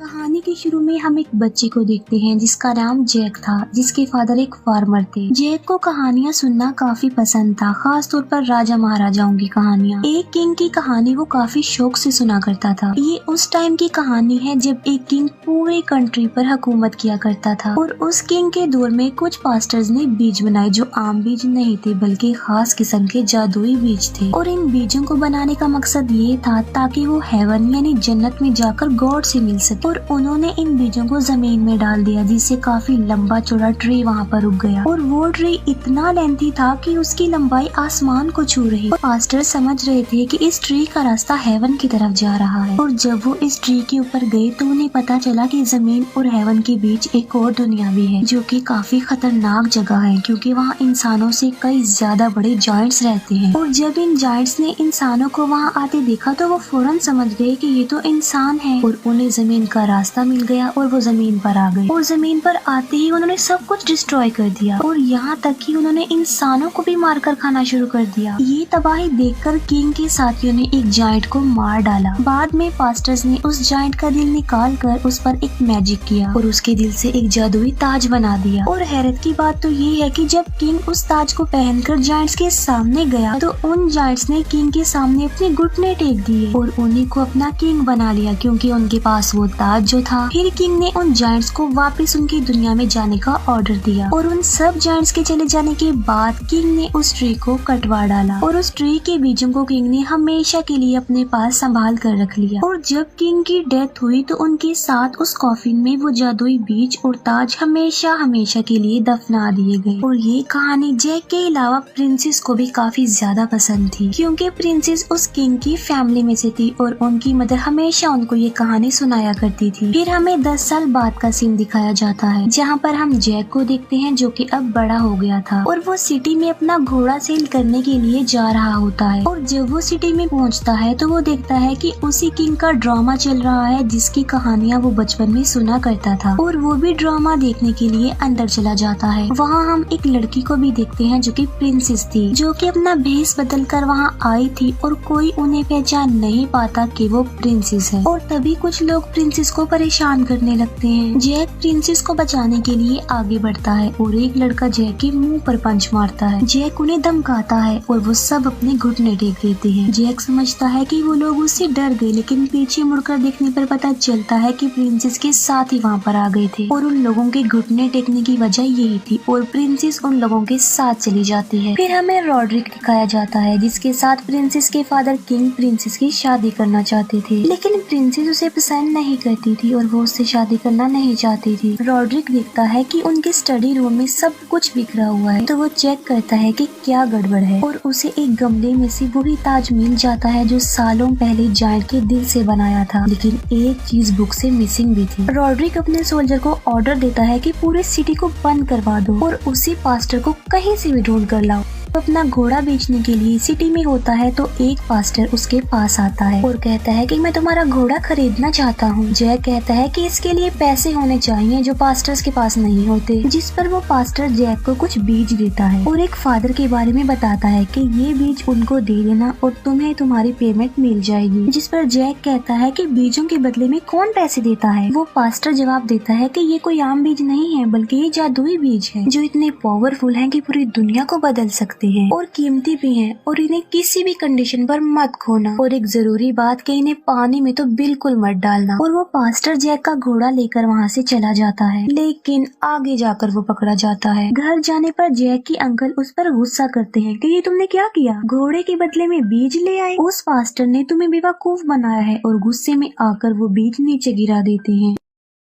कहानी के शुरू में हम एक बच्चे को देखते हैं जिसका नाम जैक था, जिसके फादर एक फार्मर थे। जैक को कहानियाँ सुनना काफी पसंद था, खास तौर पर राजा महाराजाओं की कहानियाँ। एक किंग की कहानी वो काफी शौक से सुना करता था। ये उस टाइम की कहानी है जब एक किंग पूरे कंट्री पर हुकूमत किया करता था और उस किंग के दौर में कुछ पास्टर्स ने बीज बनाए जो आम बीज नहीं थे बल्कि खास किस्म के जादुई बीज थे। और इन बीजों को बनाने का मकसद ये था ताकि वो हेवन यानी जन्नत में जाकर गॉड से मिल सके। और उन्होंने इन बीजों को जमीन में डाल दिया जिससे काफी लंबा चौड़ा ट्री वहाँ पर उग गया और वो ट्री इतना लेंथी था कि उसकी लंबाई आसमान को छू रही। पास्टर समझ रहे थे कि इस ट्री का रास्ता हेवन की तरफ जा रहा है और जब वो इस ट्री के ऊपर गए तो उन्हें पता चला कि जमीन और हेवन के बीच एक और दुनिया भी है जो कि काफी खतरनाक जगह है क्योंकि वहाँ इंसानों से कई ज्यादा बड़े जायंट्स रहते हैं। और जब इन जायंट्स ने इंसानों को वहाँ आते देखा तो वो फौरन समझ गए कि ये तो इंसान है और उन्हें जमीन का रास्ता मिल गया और वो जमीन पर आ गए। और जमीन पर आते ही उन्होंने सब कुछ डिस्ट्रॉय कर दिया और यहाँ तक कि उन्होंने इंसानों को भी मारकर खाना शुरू कर दिया। ये तबाही देखकर किंग के साथियों ने एक जायंट को मार डाला। बाद में पास्टर्स ने उस जायंट का दिल निकाल कर उस पर एक मैजिक किया और उसके दिल से एक जादुई ताज बना दिया। और हैरत की बात तो ये है कि जब किंग उस ताज को पहनकर जायंट्स के सामने गया तो उन जायंट्स ने किंग के सामने अपने घुटने टेक दिए और उन्हीं को अपना किंग बना लिया क्योंकि उनके पास वो ताज जो था। फिर किंग ने उन जायंट्स को वापस उनकी दुनिया में जाने का ऑर्डर दिया और उन सब जायंट्स के चले जाने के बाद किंग ने उस ट्री को कटवा डाला और उस ट्री के बीजों को किंग ने हमेशा के लिए अपने पास संभाल कर रख लिया। और जब किंग की डेथ हुई तो उनके साथ उस कॉफिन में वो जादुई बीज और ताज हमेशा हमेशा के लिए दफना दिए गए। और ये कहानी जैक के अलावा प्रिंसेस को भी काफी ज्यादा पसंद थी क्योंकि प्रिंसेस उस किंग की फैमिली में से थी और उनकी मदर हमेशा उनको ये कहानी सुनाया करती थी। फिर हमें 10 साल बाद का सीन दिखाया जाता है जहाँ पर हम जैक को देखते हैं जो कि अब बड़ा हो गया था और वो सिटी में अपना घोड़ा सेल करने के लिए जा रहा होता है। और जब वो सिटी में पहुँचता है तो वो देखता है कि उसी किंग का ड्रामा चल रहा है जिसकी कहानियाँ वो बचपन में सुना करता था और वो भी ड्रामा देखने के लिए अंदर चला जाता है। वहाँ हम एक लड़की को भी देखते हैं जो कि प्रिंसेस थी जो कि अपना भेष बदल कर वहाँ आई थी और कोई उन्हें पहचान नहीं पाता कि वो प्रिंसेस है। और तभी कुछ लोग प्रिंसेस को परेशान करने लगते हैं। जैक प्रिंसेस को बचाने के लिए आगे बढ़ता है और एक लड़का जैक के मुंह पर पंच मारता है। जैक उन्हें धमकाता है और वो सब अपने घुटने टेक देते हैं। जैक समझता है कि वो लोग उससे डर गए लेकिन पीछे मुड़कर देखने पर पता चलता है कि प्रिंसेस के साथ ही वहाँ पर आ गए थे और उन लोगों के घुटने टेकने की वजह यही थी और प्रिंसेस उन लोगों के साथ चली जाती है। फिर हमें रॉड्रिक दिखाया जाता है जिसके साथ प्रिंसेस के फादर किंग प्रिंसेस की शादी करना चाहते थे लेकिन प्रिंसेस उसे पसंद नहीं करती थी और वो उससे शादी करना नहीं चाहती थी। रॉड्रिक देखता है कि उनके स्टडी रूम में सब कुछ बिखरा हुआ है तो वो चेक करता है कि क्या गड़बड़ है और उसे एक गमले में से वही ताज मिल जाता है जो सालों पहले जायंट के दिल से बनाया था। लेकिन एक चीज बुक से मिसिंग भी थी। रॉड्रिक अपने सोल्जर को ऑर्डर देता है कि पूरे सिटी को बंद करवा दो और उसी पास्टर को कहीं से भी ढूंढ कर लाओ। अपना घोड़ा बेचने के लिए सिटी में होता है तो एक पास्टर उसके पास आता है और कहता है कि मैं तुम्हारा घोड़ा खरीदना चाहता हूँ। जैक कहता है कि इसके लिए पैसे होने चाहिए जो पास्टर्स के पास नहीं होते, जिस पर वो पास्टर जैक को कुछ बीज देता है और एक फादर के बारे में बताता है कि ये बीज उनको दे देना और तुम्हें तुम्हारी पेमेंट मिल जाएगी। जिस पर जैक कहता है कि बीजों के बदले में कौन पैसे देता है। वो पास्टर जवाब देता है कि ये कोई आम बीज नहीं है बल्कि ये जादुई बीज है जो इतने पावरफुल है कि पूरी दुनिया को बदल सकते हैं और कीमती भी हैं और इन्हें किसी भी कंडीशन पर मत खोना और एक जरूरी बात कि इन्हें पानी में तो बिल्कुल मत डालना। और वो पास्टर जैक का घोड़ा लेकर वहाँ से चला जाता है लेकिन आगे जाकर वो पकड़ा जाता है। घर जाने पर जैक की अंकल उस पर गुस्सा करते हैं कि ये तुमने क्या किया, घोड़े के बदले में बीज ले आए, उस पास्टर ने तुम्हें बेवकूफ बनाया है और गुस्से में आकर वो बीज नीचे गिरा देते हैं।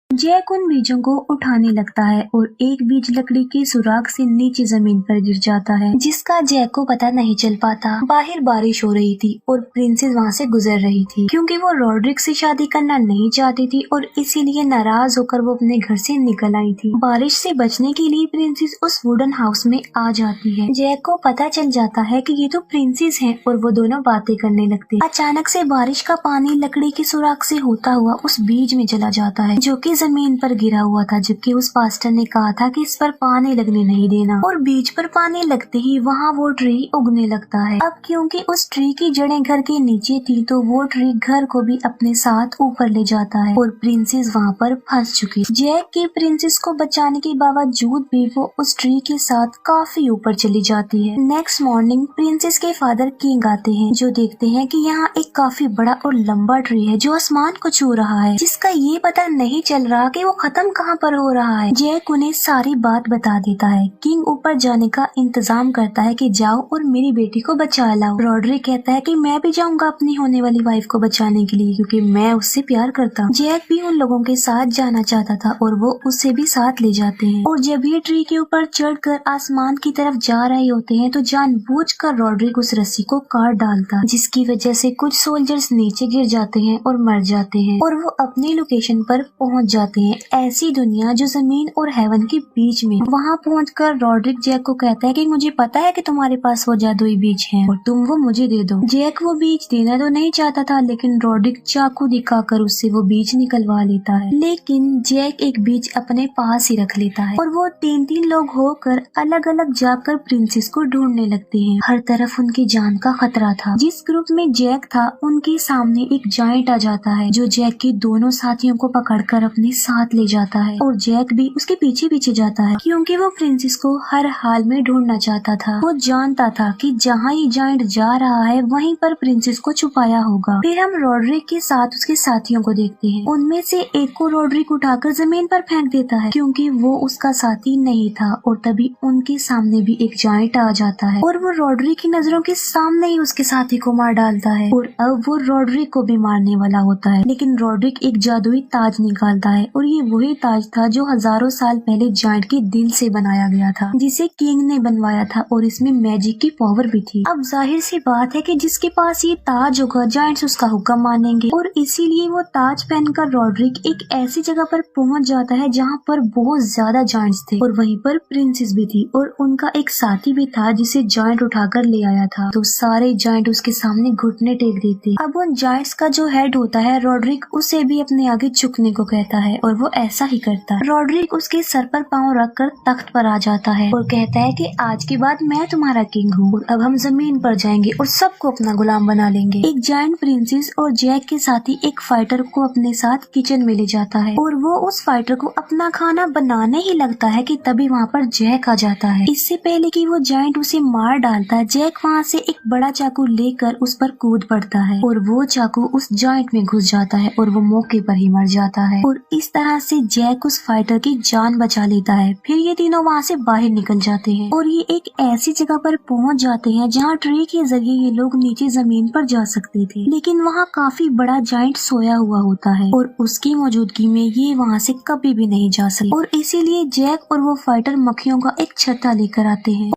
जैक उन बीजों को उठाने लगता है और एक बीज लकड़ी के सुराख से नीचे जमीन पर गिर जाता है जिसका जैक को पता नहीं चल पाता। बाहर बारिश हो रही थी और प्रिंसेस वहाँ से गुजर रही थी क्योंकि वो रॉड्रिक से शादी करना नहीं चाहती थी और इसीलिए नाराज होकर वो अपने घर से निकल आई थी। बारिश से बचने के लिए प्रिंसेस उस वुडन हाउस में आ जाती है। जैक को पता चल जाता है कि ये तो प्रिंसेस है और वो दोनों बातें करने लगते हैं। अचानक से बारिश का पानी लकड़ी के सुराख से होता हुआ उस बीज में चला जाता है जो कि जमीन पर गिरा हुआ था, जबकि उस पास्टर ने कहा था कि इस पर पानी लगने नहीं देना। और बीज पर पानी लगते ही वहाँ वो ट्री उगने लगता है। अब क्योंकि उस ट्री की जड़ें घर के नीचे थी, तो वो ट्री घर को भी अपने साथ ऊपर ले जाता है और प्रिंसेस वहाँ पर फंस चुकी। जैक की प्रिंसेस को बचाने के बावजूद भी वो उस ट्री के साथ काफी ऊपर चली जाती है। नेक्स्ट मॉर्निंग प्रिंसेस के फादर किंग आते हैं, जो देखते हैं कि यहाँ एक काफी बड़ा और लंबा ट्री है जो आसमान को छू रहा है, जिसका ये पता नहीं चल रहा कि वो खत्म कहाँ पर हो रहा है। जैक उन्हें सारी बात बता देता है। किंग ऊपर जाने का इंतजाम करता है कि जाओ और मेरी बेटी को बचा लाओ। रॉड्रिक कहता है कि मैं भी जाऊंगा अपनी होने वाली वाइफ को बचाने के लिए, क्योंकि मैं उससे प्यार करता हूँ। जैक भी उन लोगों के साथ जाना चाहता था और वो उससे भी साथ ले जाते हैं। और जब ये ट्री के ऊपर चढ़कर आसमान की तरफ जा रहे होते हैं, तो जानबूझकर रॉड्रिक उस रस्सी को काट डालता है, जिसकी वजह से कुछ सोल्जर्स नीचे गिर जाते हैं और मर जाते हैं और वो अपनी लोकेशन पर पहुंच जाते हैं। ऐसी दुनिया जो जमीन और हेवन के बीच में। वहाँ पहुंचकर रॉड्रिक जैक को कहता है कि मुझे पता है कि तुम्हारे पास वो जादुई बीज है और तुम वो मुझे दे दो। जैक वो बीज देना तो नहीं चाहता था, लेकिन रॉड्रिक चाकू दिखाकर उससे वो बीज निकलवा लेता है। लेकिन जैक एक बीज अपने पास ही रख लेता है और वो 3-3 लोग होकर अलग अलग जाकर प्रिंसेस को ढूंढने लगते हैं। हर तरफ उनकी जान का खतरा था। जिस ग्रुप में जैक था उनके सामने एक जायंट आ जाता है, जो जैक के दोनों साथियों को पकड़कर अपने साथ ले जाता है और जैक भी उसके पीछे पीछे जाता है, क्योंकि वो प्रिंसेस को हर हाल में ढूंढना चाहता था। वो जानता था कि जहाँ ये जायंट जा रहा है वहीं पर प्रिंसेस को छुपाया होगा। फिर हम रॉड्रिक के साथ उसके साथियों को देखते हैं। उनमें से एक को रॉड्रिक उठाकर जमीन पर फेंक देता है, क्योंकि वो उसका साथी नहीं था। और तभी उनके सामने भी एक जायंट आ जाता है और वो रॉड्रिक की नजरों के सामने ही उसके साथी को मार डालता है। और अब वो रॉड्रिक को भी मारने वाला होता है, लेकिन रॉड्रिक एक जादुई ताज निकालता है और ये वही ताज था जो हजारों साल पहले जायंट के दिल से बनाया गया था, जिसे किंग ने बनवाया था और इसमें मैजिक की पावर भी थी। अब जाहिर सी बात है कि जिसके पास ये ताज होगा जायंट्स उसका हुक्म मानेंगे और इसीलिए वो ताज पहनकर रॉड्रिक एक ऐसी जगह पर पहुंच जाता है जहां पर बहुत ज्यादा जायंट्स थे और वहीं पर प्रिंसेस भी थी और उनका एक साथी भी था जिसे जायंट उठाकर ले आया था। तो सारे जायंट उसके सामने घुटने टेक देते। अब उन जायंट्स का जो हेड होता है रॉड्रिक उसे भी अपने आगे झुकने को कहता है और वो ऐसा ही करता है। रॉड्रिक उसके सर पर पाँव रखकर तख्त पर आ जाता है और कहता है कि आज के बाद मैं तुम्हारा किंग हूँ और अब हम जमीन पर जाएंगे और सबको अपना गुलाम बना लेंगे। एक जायंट प्रिंसेस और जैक के साथी एक फाइटर को अपने साथ किचन में ले जाता है और वो उस फाइटर को अपना खाना बनाने ही लगता है कि तभी वहाँ पर जैक आ जाता है। इससे पहले कि वो जायंट उसे मार डालता है, जैक वहाँ से एक बड़ा चाकू लेकर उस पर कूद पड़ता है और वो चाकू उस जायंट में घुस जाता है और वो मौके पर ही मर जाता है। और इस तरह से जैक उस फाइटर की जान बचा लेता है। फिर ये तीनों वहाँ से बाहर निकल जाते हैं और ये एक ऐसी जगह पर पहुँच जाते हैं जहाँ ट्री के जरिए ये लोग नीचे जमीन पर जा सकते थे, लेकिन वहाँ काफी बड़ा जायंट सोया हुआ होता है और उसकी मौजूदगी में ये वहाँ से कभी भी नहीं जा सकते और इसीलिए जैक और वो फाइटर मक्खियों का एक छत्ता लेकर आते हैं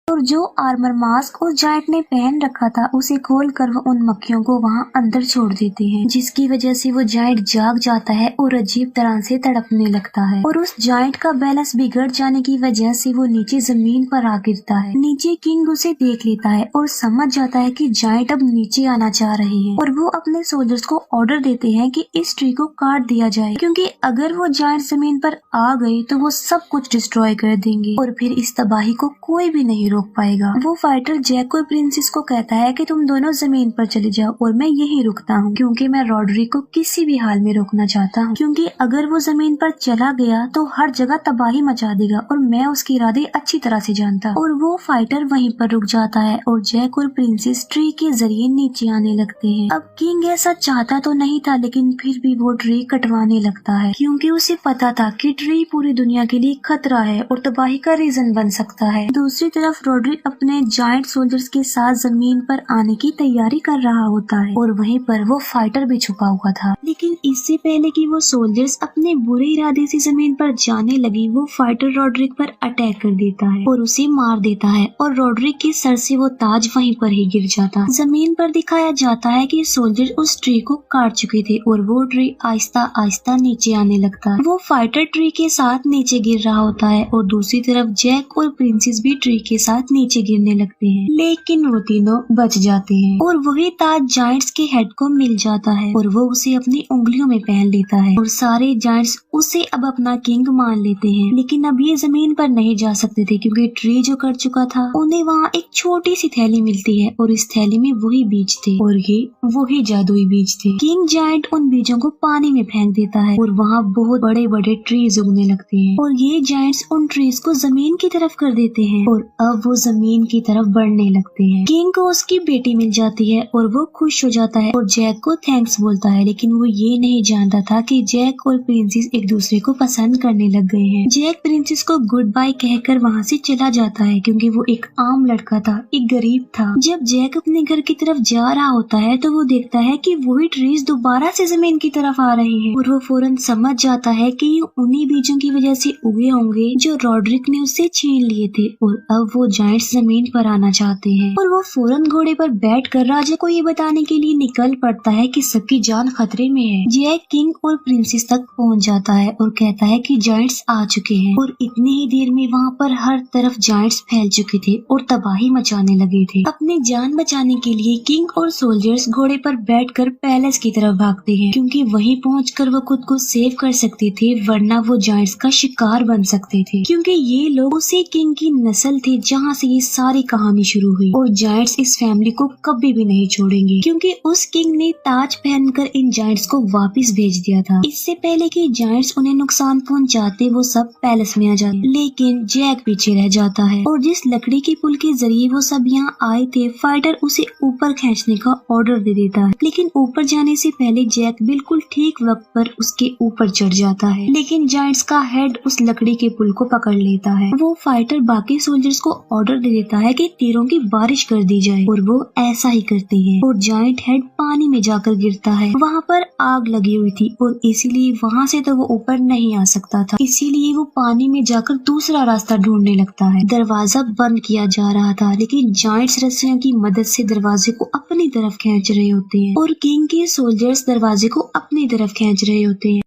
और जो आर्मर मास्क उस जायंट ने पहन रखा था उसे खोलकर वो उन मक्खियों को वहाँ अंदर छोड़ देते हैं, जिसकी वजह से वो जायंट जाग जाता है और अजीब तरह से तड़पने लगता है। और उस जायंट का बैलेंस बिगड़ जाने की वजह से वो नीचे जमीन पर आ गिरता है। नीचे किंग उसे देख लेता है और समझ जाता है कि जायंट अब नीचे आना चाह रहे हैं और वो अपने सोल्जर्स को ऑर्डर देते हैं कि इस ट्री को काट दिया जाए, क्योंकि अगर वो जायंट जमीन पर आ गए तो वो सब कुछ डिस्ट्रॉय कर देंगे और फिर इस तबाही को कोई भी नहीं रोक पाएगा। वो फाइटर जैक और प्रिंसेस को कहता है कि तुम दोनों जमीन पर चले जाओ और मैं यहीं रुकता हूँ, क्योंकि मैं रॉड्रिक को किसी भी हाल में रोकना चाहता हूँ, क्योंकि अगर वो जमीन पर चला गया तो हर जगह तबाही मचा देगा और मैं उसके इरादे अच्छी तरह से जानता हूँ। और वो फाइटर वहीं पर रुक जाता है और जैक और प्रिंसेस ट्री के जरिए नीचे आने लगते हैं। अब किंग ऐसा चाहता तो नहीं था, लेकिन फिर भी वो ट्री कटवाने लगता है, क्योंकि उसे पता था कि ट्री पूरी दुनिया के लिए खतरा है और तबाही का रीजन बन सकता है। दूसरी तरफ रॉड्रिक अपने जायंट सोल्जर्स के साथ जमीन पर आने की तैयारी कर रहा होता है और वहीं पर वो फाइटर भी छुपा हुआ था। लेकिन इससे पहले कि वो सोल्जर्स अपने बुरे इरादे से जमीन पर जाने लगे, वो फाइटर रॉड्रिक पर अटैक कर देता है और उसे मार देता है और रॉड्रिक के सर से वो ताज वहीं पर ही गिर जाता। जमीन पर दिखाया जाता है कि सोल्जर उस ट्री को काट चुके थे और वो ट्री आहिस्ता आहिस्ता नीचे आने लगता है। वो फाइटर ट्री के साथ नीचे गिर रहा होता है और दूसरी तरफ जैक और प्रिंसेस भी ट्री के साथ साथ नीचे गिरने लगते हैं, लेकिन वो तीनों बच जाते हैं और वही ताज जायंट्स के हेड को मिल जाता है और वो उसे अपनी उंगलियों में पहन लेता है और सारे जायंट्स उसे अब अपना किंग मान लेते हैं। लेकिन अब ये जमीन पर नहीं जा सकते थे क्योंकि ट्री जो कर चुका था। उन्हें वहाँ एक छोटी सी थैली मिलती है और इस थैली में वही बीज थे और ये वही जादुई बीज थे। किंग जायंट उन बीजों को पानी में फेंक देता है और वहाँ बहुत बड़े बड़े ट्रीज उगने लगते हैं और ये जायंट्स उन ट्रीज को जमीन की तरफ कर देते हैं और अब वो जमीन की तरफ बढ़ने लगते हैं। किंग को उसकी बेटी मिल जाती है और वो खुश हो जाता है और जैक को थैंक्स बोलता है, लेकिन वो ये नहीं जानता था कि जैक और प्रिंसेस एक दूसरे को पसंद करने लग गए हैं। जैक प्रिंसेस को गुड बाय कहकर वहाँ से चला जाता है क्योंकि वो एक आम लड़का था, एक गरीब था। जब जैक अपने घर की तरफ जा रहा होता है तो वो देखता है कि वही ट्रीज दोबारा से जमीन की तरफ आ रहे हैं और वो फौरन समझ जाता है कि ये उन्हीं बीजों की वजह से उगे होंगे जो रॉड्रिक ने उससे छीन लिए थे और अब वो जायंट्स जमीन पर आना चाहते हैं। और वो फौरन घोड़े पर बैठकर राजा को ये बताने के लिए निकल पड़ता है कि सबकी जान खतरे में है। जैक किंग और प्रिंसेस तक पहुंच जाता है और कहता है कि जायंट्स आ चुके हैं और इतनी ही देर में वहाँ पर हर तरफ जायंट्स फैल चुके थे और तबाही मचाने लगे थे। अपनी जान बचाने के लिए किंग और सोल्जर्स घोड़े पर बैठकर पैलेस की तरफ भागते हैं क्योंकि वहीं पहुंचकर वो खुद को सेव कर सकते थे, वरना वो जायंट्स का शिकार बन सकते थे क्योंकि ये लोग उसी किंग की नस्ल थे जहाँ से ये सारी कहानी शुरू हुई। और जायंट्स इस फैमिली को कभी भी नहीं छोड़ेंगे क्योंकि उस किंग ने ताज पहनकर इन जायंट्स को वापस भेज दिया था। इससे पहले कि जायंट्स उन्हें नुकसान पहुंचाते वो सब पैलेस में आ जाते, लेकिन जैक पीछे रह जाता है और जिस लकड़ी के पुल के जरिए वो सब यहाँ आए थे, फाइटर उसे ऊपर खींचने का ऑर्डर दे देता है। लेकिन ऊपर जाने से पहले जैक बिल्कुल ठीक वक्त पर उसके ऊपर चढ़ जाता है, लेकिन जायंट्स का हेड उस लकड़ी के पुल को पकड़ लेता है। वो फाइटर बाकी सोल्जर्स को ऑर्डर दे देता है कि तीरों की बारिश कर दी जाए और वो ऐसा ही करते हैं और जायंट हेड पानी में जाकर गिरता है। वहाँ पर आग लगी हुई थी और इसीलिए वहाँ से तो वो ऊपर नहीं आ सकता था, इसीलिए वो पानी में जाकर दूसरा रास्ता ढूंढने लगता है। दरवाजा बंद किया जा रहा था, लेकिन जायंट्स रस्सियों की मदद से दरवाजे को अपनी तरफ खींच रहे होते हैं और किंग के सोल्जर्स दरवाजे को अपनी तरफ खींच रहे होते हैं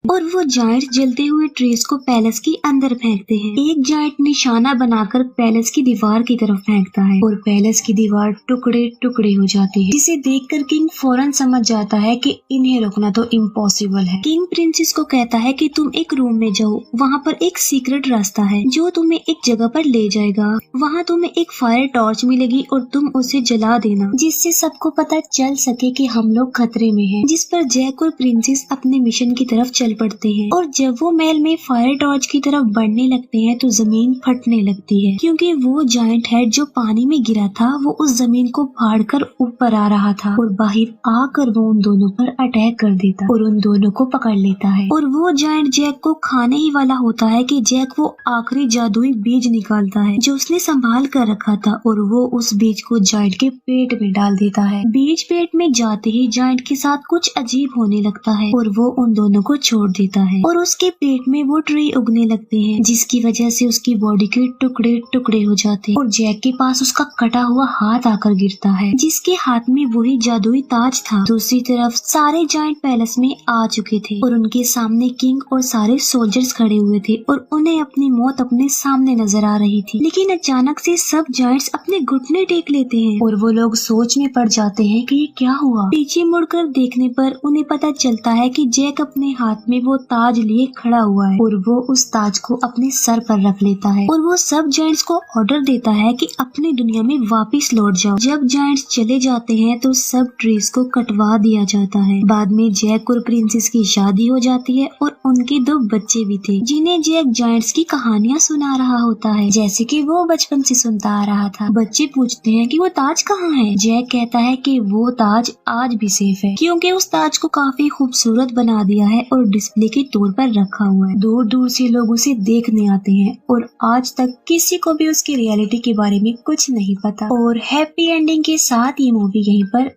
और वो जायंट जलते हुए ट्रीज को पैलेस के अंदर फेंकते हैं। एक जायंट निशाना बनाकर पैलेस की दीवार की तरफ फेंकता है और पैलेस की दीवार टुकड़े टुकड़े हो जाती है, जिसे देखकर किंग फौरन समझ जाता है कि इन्हें रोकना तो इम्पॉसिबल है। किंग प्रिंसेस को कहता है कि तुम एक रूम में जाओ, वहाँ पर एक सीक्रेट रास्ता है जो तुम्हें एक जगह पर ले जाएगा। वहाँ तुम्हें एक फायर टॉर्च मिलेगी और तुम उसे जला देना, जिससे सबको पता चल सके कि हम लोग खतरे में हैं। जिस पर जैक और प्रिंसेस अपने मिशन की तरफ चल पड़ते हैं और जब वो महल में फायर टॉर्च की तरफ बढ़ने लगते हैं तो जमीन फटने लगती है क्योंकि वो जायंट हेड जो पानी में गिरा था वो उस जमीन को फाड़कर ऊपर आ रहा था और बाहर आकर वो उन दोनों पर अटैक कर देता और उन दोनों को पकड़ लेता है। और वो जायंट जैक को खाने ही वाला होता है कि जैक वो आखिरी जादुई बीज निकालता है जो उसने संभाल कर रखा था और वो उस बीज को जायंट के पेट में डाल देता है। बीज पेट में जाते ही जायंट के साथ कुछ अजीब होने लगता है और वो उन दोनों को छोड़ देता है और उसके पेट में वो ट्री उगने लगते हैं, जिसकी वजह से उसकी बॉडी के टुकड़े टुकड़े हो जाते हैं और जैक के पास उसका कटा हुआ हाथ आकर गिरता है जिसके हाथ में वही जादुई ताज था। दूसरी तरफ सारे जायंट पैलेस में आ चुके थे और उनके सामने किंग और सारे सोल्जर्स खड़े हुए थे और उन्हें अपनी मौत अपने सामने नजर आ रही थी। लेकिन अचानक से सब जायंट्स अपने घुटने टेक लेते हैं और वो लोग सोच में पड़ जाते हैं कि ये क्या हुआ। पीछे मुड़कर देखने पर उन्हें पता चलता है कि जैक अपने हाथ में वो ताज लिए खड़ा हुआ है और वो उस ताज को अपने सर पर रख लेता है और वो सब जायंट्स को ऑर्डर देता है कि अपनी दुनिया में वापस लौट जाओ। जब जायंट्स चले जाते हैं तो सब ट्रीज को कटवा दिया जाता है। बाद में जैक और प्रिंसेस की शादी हो जाती है और उनके 2 बच्चे भी थे जिन्हें जैक जायंट्स की कहानियाँ सुना रहा होता है जैसे कि वो बचपन से सुनता आ रहा था। बच्चे पूछते हैं कि वो ताज कहाँ है। जैक कहता है कि वो ताज आज भी सेफ है क्योंकि उस ताज को काफी खूबसूरत बना दिया है और डिस्प्ले के तौर पर रखा हुआ है। दूर दूर से लोग उसे देखने आते हैं और आज तक किसी को भी उसकी रियलिटी के बारे में कुछ नहीं पता। और हैप्पी एंडिंग के साथ ये मूवी यहीं पर